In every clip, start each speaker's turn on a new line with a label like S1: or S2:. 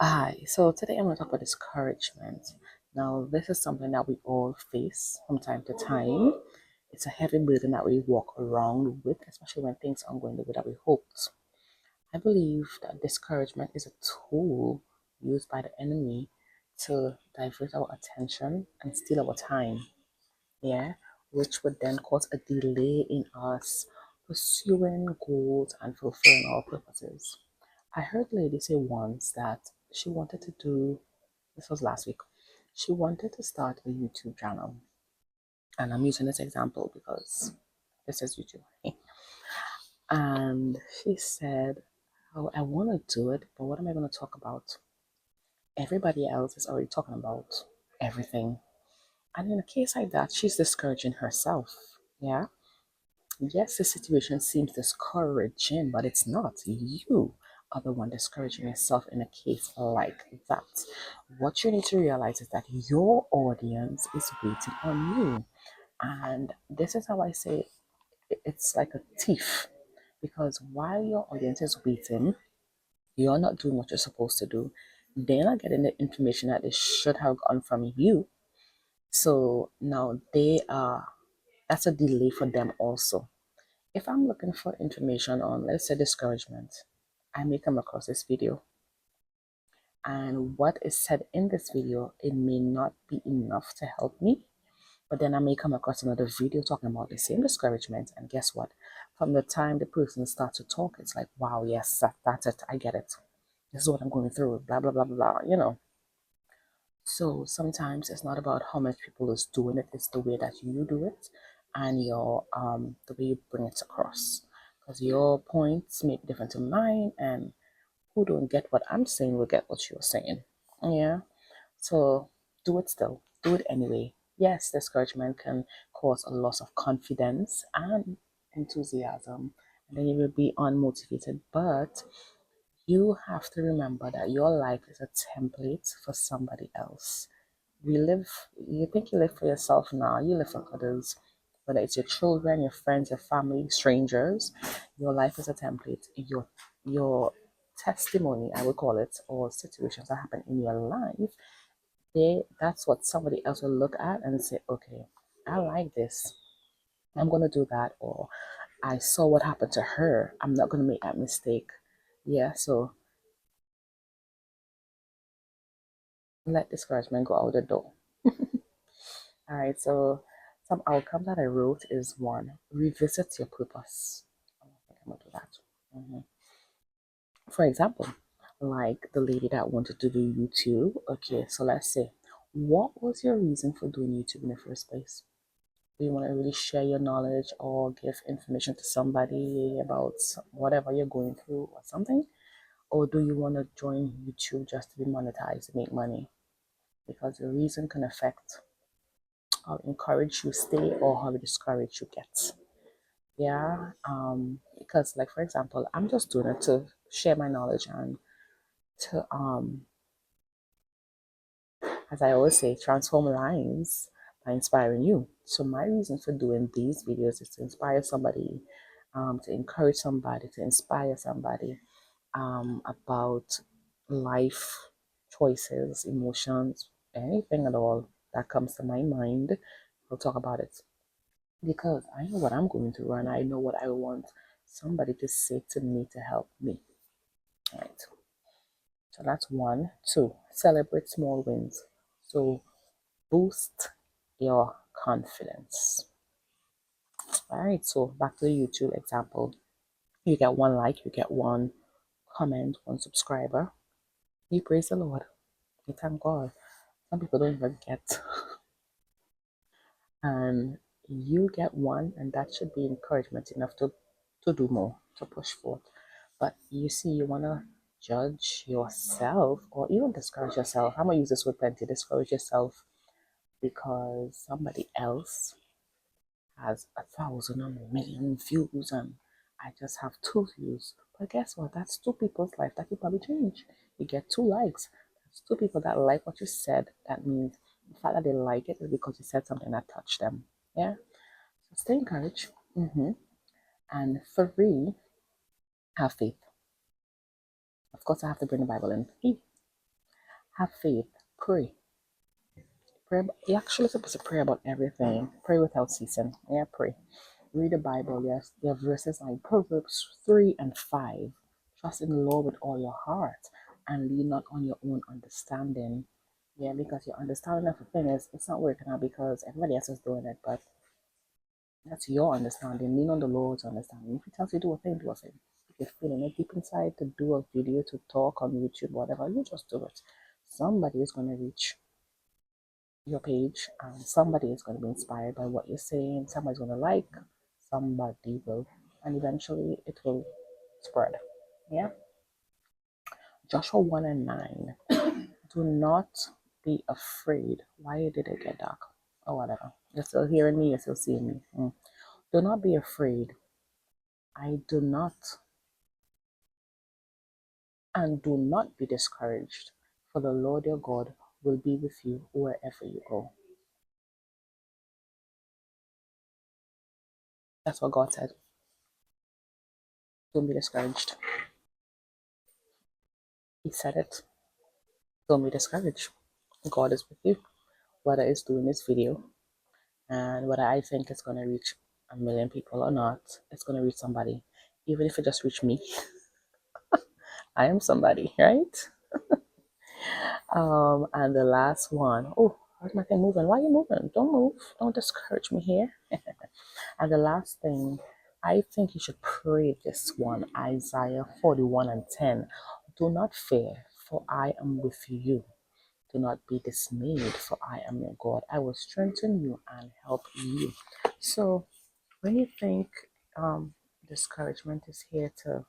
S1: Hi, so today I'm going to talk about discouragement. Now, this is something that we all face from time to time. It's a heavy burden that we walk around with, especially when things aren't going the way that we hoped. I believe that discouragement is a tool used by the enemy to divert our attention and steal our time, yeah, which would then cause a delay in us pursuing goals and fulfilling our purposes. I heard a lady say once that she wanted to do, this was last week, she wanted to start a YouTube channel. And I'm using this example because this is YouTube. And she said, "Oh, I want to do it, but what am I going to talk about? Everybody else is already talking about everything." And in a case like that, she's discouraging herself. Yeah. Yes, the situation seems discouraging, but it's not. You are the one discouraging yourself in a case like that. What you need to realize is that your audience is waiting on you. And this is how I say it's like a thief. Because while your audience is waiting, you're not doing what you're supposed to do. They're not getting the information that they should have gotten from you. So now that's a delay for them also. If I'm looking for information on, let's say, discouragement, I may come across this video. And what is said in this video, it may not be enough to help me. But then I may come across another video talking about the same discouragement. And guess what? From the time the person starts to talk, it's like, wow, yes, that's it. I get it. This is what I'm going through. Blah, blah, blah, blah. So sometimes it's not about how much people is doing it, it's the way that you do it and your the way you bring it across. Because your points may be different to mine, and who don't get what I'm saying will get what you're saying. Yeah. So do it still. Do it anyway. Yes, discouragement can cause a loss of confidence and enthusiasm, and then you will be unmotivated, but you have to remember that your life is a template for somebody else. You think you live for yourself now, you live for others. Whether it's your children, your friends, your family, strangers, your life is a template. Your testimony, I would call it, or situations that happen in your life, that's what somebody else will look at and say, okay, I like this. I'm gonna do that, or I saw what happened to her. I'm not gonna make that mistake. Yeah, so let discouragement go out the door. All right, so some outcome that I wrote is one, revisit your purpose. I think I'm gonna do that. Mhm. For example, like the lady that wanted to do YouTube. Okay, so let's say, what was your reason for doing YouTube in the first place? Do you want to really share your knowledge or give information to somebody about whatever you're going through or something? Or do you want to join YouTube just to be monetized, make money? Because the reason can affect how encouraged you stay or how discouraged you get. Yeah, because like for example, I'm just doing it to share my knowledge and to as I always say, transform lives by inspiring you. So my reason for doing these videos is to inspire somebody, to encourage somebody, to inspire somebody about life choices, emotions, anything at all that comes to my mind. We'll talk about it because I know what I'm going through and I know what I want somebody to say to me to help me. All right. So that's one. Two, celebrate small wins. So boost your confidence. All right. So back to the YouTube example. You get one like, you get one comment, one subscriber. You praise the Lord. You thank God. Some people don't even get. And you get one, and that should be encouragement enough to do more, to push forth. But you see, you want to judge yourself or even discourage yourself. I'm going to use this word plenty, discourage yourself because somebody else has 1,000 or a million views and I just have two views. But guess what? That's two people's life that could probably change. You get two likes. That's two people that like what you said. That means the fact that they like it is because you said something that touched them. Yeah. So stay encouraged. And three, have faith. Of course, I have to bring the Bible in. Hey, Have faith. Pray. Pray. You're actually supposed to pray about everything. Pray without ceasing. Yeah, pray. Read the Bible. Yes, there are verses like Proverbs 3 and 5. Trust in the Lord with all your heart and lean not on your own understanding. Yeah, because your understanding of the thing is it's not working out because everybody else is doing it, but that's your understanding. Lean on the Lord's understanding. If He tells you to do a thing, do a thing. If you're feeling it deep inside to do a video, to talk on YouTube, whatever, you just do it. Somebody is going to reach your page and somebody is going to be inspired by what you're saying. Somebody's going to like, somebody will, and eventually it will spread. Yeah. Joshua 1 and 9. Do not be afraid. Why did it get dark? Oh, whatever. You're still hearing me, you're still seeing me. Do not be afraid. I do not, and do not be discouraged, for the Lord your God will be with you wherever you go. That's what God said. Don't be discouraged. He said it. Don't be discouraged. God is with you. Whether it's doing this video and whether I think it's going to reach a million people or not, it's going to reach somebody. Even if it just reach me, I am somebody, right? And the last one, oh, how's my thing moving? Why are you moving? Don't move. Don't discourage me here. And the last thing, I think you should pray this one, Isaiah 41 and 10. Do not fear, for I am with you. Do not be dismayed, for I am your God. I will strengthen you and help you. So when you think discouragement is here to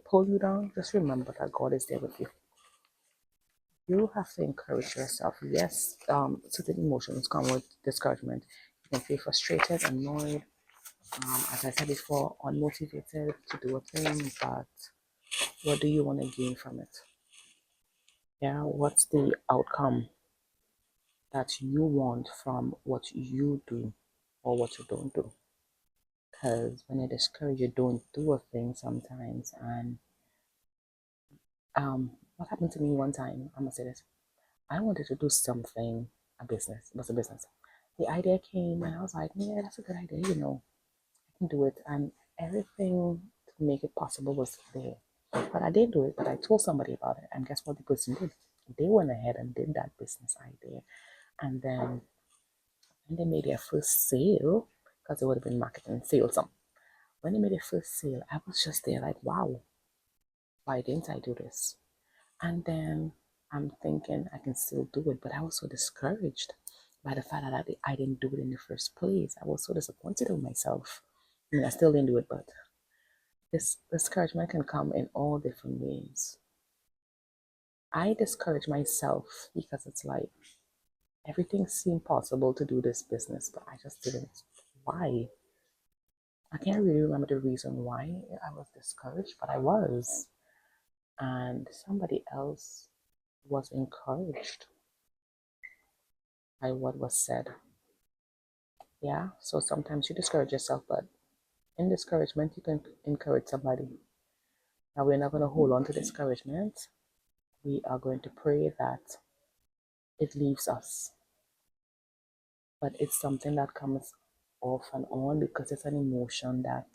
S1: pull you down, just remember that God is there with you. You have to encourage yourself. Yes, certain emotions come with discouragement. You can feel frustrated, annoyed, as I said before, unmotivated to do a thing, but what do you want to gain from it? Yeah, what's the outcome that you want from what you do or what you don't do? Because when you're discouraged, you don't do a thing sometimes. And what happened to me one time, I'm gonna say this. I wanted to do something, a business. It was a business. The idea came and I was like, yeah, that's a good idea, I can do it. And everything to make it possible was there. But I didn't do it, but I told somebody about it. And guess what the person did? They went ahead and did that business idea. And then when they made their first sale, because it would have been marketing sales, some when they made their first sale, I was just there like, wow, why didn't I do this? And then I'm thinking I can still do it, but I was so discouraged by the fact that I didn't do it in the first place. I was so disappointed with myself. I mean, I still didn't do it, but this discouragement can come in all different ways. I discourage myself because it's like everything seemed possible to do this business, but I just didn't. Why? I can't really remember the reason why I was discouraged, but I was. And somebody else was encouraged by what was said. Yeah, so sometimes you discourage yourself, but in discouragement, you can encourage somebody. Now, we're not going to hold on to discouragement. We are going to pray that it leaves us, but it's something that comes off and on because it's an emotion that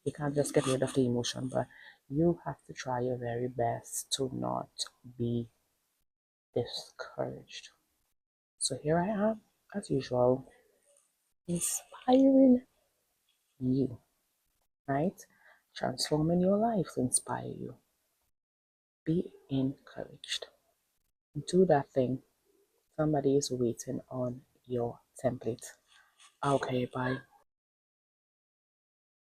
S1: you can't just get rid of the emotion, but you have to try your very best to not be discouraged. So here I am, as usual, inspiring you, right? Transforming your life to inspire you. Be encouraged. Do that thing. Somebody is waiting on your template. Okay, bye.